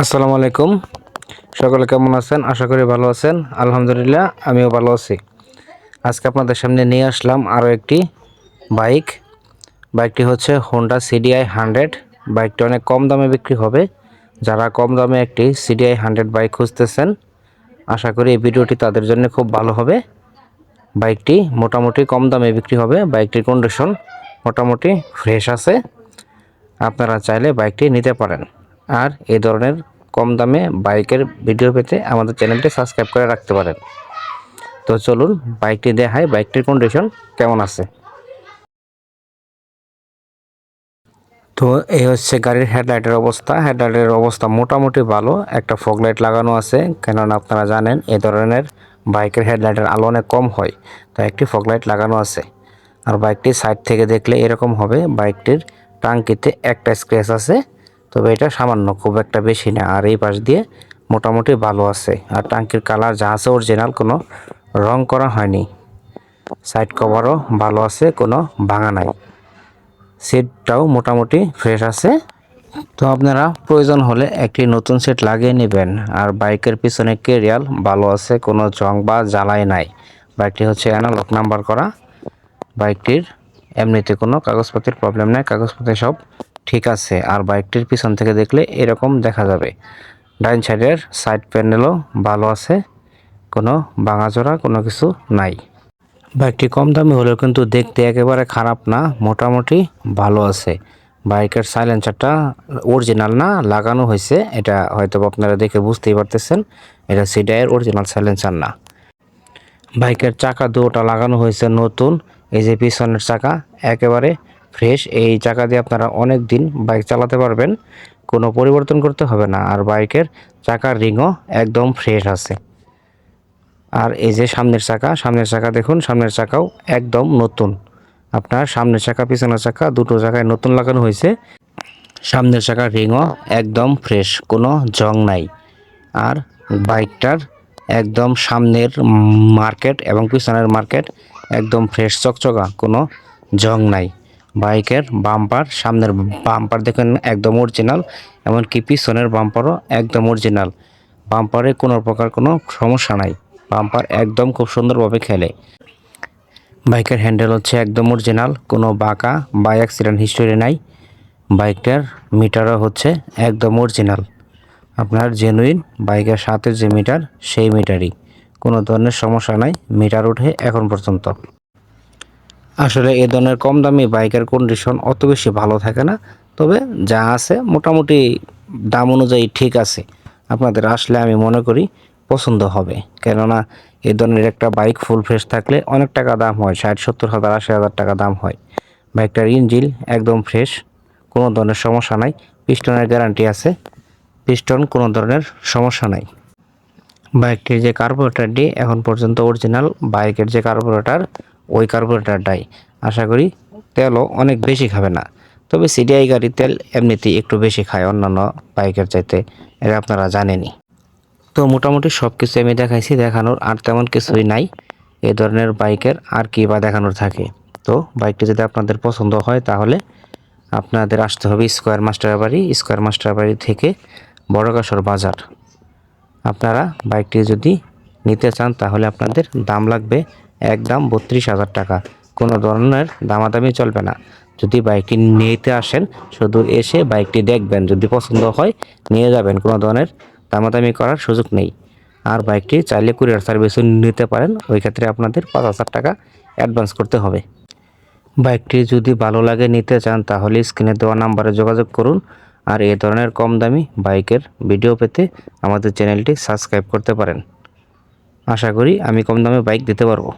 আসসালামু আলাইকুম। সকলে কেমন আছেন? আশা করি ভালো আছেন। আলহামদুলিল্লাহ আমিও ভালো আছি। আজকে আপনাদের সামনে নিয়ে আসলাম আরও একটি বাইক। বাইকটি হচ্ছে হোন্ডা সিডিআই 100। বাইকটি অনেক কম দামে বিক্রি হবে। যারা কম দামে একটি সিডিআই 100 বাইক খুঁজতেছেন, আশা করি এই ভিডিওটি তাদের জন্য খুব ভালো হবে। বাইকটি মোটামুটি কম দামে বিক্রি হবে। বাইকটির কন্ডিশন মোটামুটি ফ্রেশ আছে। আপনারা চাইলে বাইকটি নিতে পারেন। আর এই ধরনের কম দামে বাইকের ভিডিও পেতে আমাদের চ্যানেলটি সাবস্ক্রাইব করে রাখতে পারেন। তো চলুন বাইকটি দেখাই, বাইকটির কন্ডিশন কেমন আছে। তো এই হচ্ছে গাড়ির হেডলাইটের অবস্থা। হেডলাইটের অবস্থা মোটামুটি ভালো। একটা ফগ লাইট লাগানো আছে, কেননা আপনারা জানেন এই ধরনের বাইকের হেডলাইটের আলো অনেক কম হয়, তো একটি ফগ লাইট লাগানো আছে। আর বাইকটি সাইড থেকে দেখলে এরকম হবে। বাইকটির টাঙ্কিতে একটা স্ক্র্যাচ আছে, তবে এটা সামান্য, খুব একটা বেশি না। আর এই পাশ দিয়ে মোটামুটি ভালো আছে। আর টাঙ্কির কালার যা আছে অরিজিনাল, কোনো রং করা হয়নি। সাইড কভারও ভালো আছে, কোনো ভাঙা নাই। সিটটাও মোটামুটি ফ্রেশ আছে। তো আপনারা প্রয়োজন হলে একটি নতুন সিট লাগিয়ে নেবেন। আর বাইকের পিছনে কেরিয়াল ভালো আছে, কোনো জং বা জ্বালাই নাই। বাইকটি হচ্ছে অ্যানালগ নাম্বার করা। বাইকটির এমনিতে কোনো কাগজপত্রের প্রবলেম নাই, কাগজপত্র সব ঠিক আছে। আর বাইকটির পিছন থেকে দেখলে এরকম দেখা যাবে। ডাইন সাইডের সাইড প্যানেলও ভালো আছে, কোনো ভাঙাচোরা কোনো কিছু নাই। বাইকটি কম দামি হলেও কিন্তু দেখতে একেবারে খারাপ না, মোটামুটি ভালো আছে। বাইকের সাইলেন্সারটা অরিজিনাল না, লাগানো হয়েছে। এটা হয়তো আপনারা দেখে বুঝতেই পারতেছেন, এটা সিডিআইয়ের অরিজিনাল সাইলেন্সার না। বাইকের চাকা দুটোটা লাগানো হয়েছে নতুন। এই যে পিছনের চাকা একেবারে ফ্রেশ। এই চাকা দিয়ে আপনারা অনেক দিন বাইক চালাতে পারবেন, কোনো পরিবর্তন করতে হবে না। আর বাইকের চাকার রিংও একদম ফ্রেশ আছে। আর এই যে সামনের চাকা দেখুন, সামনের চাকাও একদম নতুন। আপনার সামনের চাকা পিছনের চাকা দুটো জায়গায় নতুন লাগানো হয়েছে। সামনের চাকার রিংও একদম ফ্রেশ, কোনো জং নাই। আর বাইকটার একদম সামনের মার্কেট এবং পিছনের মার্কেট একদম ফ্রেশ চকচকা, কোনো জং নাই। বাইকের বাম্পার, সামনের বাম্পার দেখেন একদম অরিজিনাল, এমনকি পিছনের বাম্পারও একদম অরিজিনাল। বাম্পারে কোনো প্রকার কোনো সমস্যা নাই। বাম্পার একদম খুব সুন্দরভাবে খেলে। বাইকের হ্যান্ডেল হচ্ছে একদম অরিজিনাল, কোনো বাঁকা বা অ্যাক্সিডেন্ট হিস্টোরি নাই। বাইকটার মিটারও হচ্ছে একদম অরিজিনাল, আপনার জেনুইন বাইকের সাথে যে মিটার সেই মিটারই, কোনো ধরনের সমস্যা নাই। মিটার উঠে এখন পর্যন্ত। আসলে এ ধরনের কম দামি বাইকের কন্ডিশন অত বেশি ভালো থাকে না, তবে যা আছে মোটামুটি দাম অনুযায়ী ঠিক আছে। আপনাদের আসলে আমি মনে করি পছন্দ হবে, কেননা এ ধরনের একটা বাইক ফুল ফ্রেশ থাকলে অনেক টাকা দাম হয়, 60-70 হাজার 80 হাজার টাকা দাম হয়। বাইকটার ইঞ্জিন একদম ফ্রেশ, কোনো ধরনের সমস্যা নাই। পিস্টনের গ্যারান্টি আছে, পিস্টন কোনো ধরনের সমস্যা নাই। বাইকটির যে কার্বোরেটরটি এখন পর্যন্ত অরিজিনাল বাইকের যে কার্বোরেটর, ওই কার্বোরেটরটাই। আশা করি তেলও অনেক বেশি খাবে না। তবে সিডিআই গাড়ি তেল এমনিতেই একটু বেশি খায় অন্যান্য বাইকের চাইতে, এটা আপনারা জানেনই। তো মোটামুটি সব কিছু আমি দেখাইছি, দেখানোর আর তেমন কিছুই নাই। এই ধরনের বাইকের আর কি বা দেখানোর থাকে। তো বাইকটি যদি আপনাদের পছন্দ হয় তাহলে আপনাদের আসতে হবে স্কয়ার মাস্টারবাড়ি। স্কয়ার মাস্টারবাড়ি থেকে বড়কাশর বাজার। আপনারা বাইকটি যদি নিতে চান তাহলে আপনাদের দাম লাগবে একদম 32,000 টাকা। কোনো ধরনের দামাদামি চলবে না। যদি বাইকটি নিতে আসেন, শুধু এসে বাইকটি দেখবেন, যদি পছন্দ হয় নিয়ে যাবেন, কোনো ধরনের দামাদামি করার সুযোগ নেই। আর বাইকটি চাইলে কুরিয়ার সার্ভিসও নিতে পারেন, ওই ক্ষেত্রে আপনাদের 5,000 টাকা অ্যাডভান্স করতে হবে। বাইকটি যদি ভালো লাগে নিতে চান তাহলে স্ক্রিনে দেওয়া নাম্বারে যোগাযোগ করুন। আর এই ধরনের কম দামি বাইকের ভিডিও পেতে আমাদের চ্যানেলটি সাবস্ক্রাইব করতে পারেন। আশা করি আমি কম দামে বাইক দিতে পারবো।